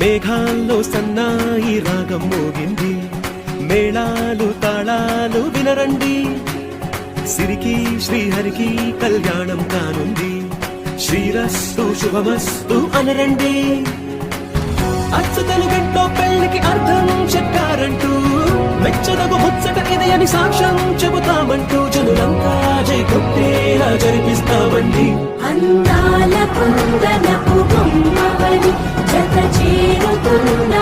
మేఘాల్లో సన్నాయి రాగం మోగింది, మేళాలు తాళాలు వినరండి, సిరికి శ్రీహరికి కళ్యాణం కానుంది, శ్రీరస్తు శుభమస్తు అనరండి. అచ్చు తెలుగింట్లో పెళ్లికి అర్థం చెప్పారంటూ, మెచ్చదగు ముచ్చట ఇది అని సాక్ష్యం చెబుతామంటూ, జనులంతా జై కొట్టేలా జరిపిస్తామండి. అందాల కుందనపు బొమ్మవని జత చేరుతున్న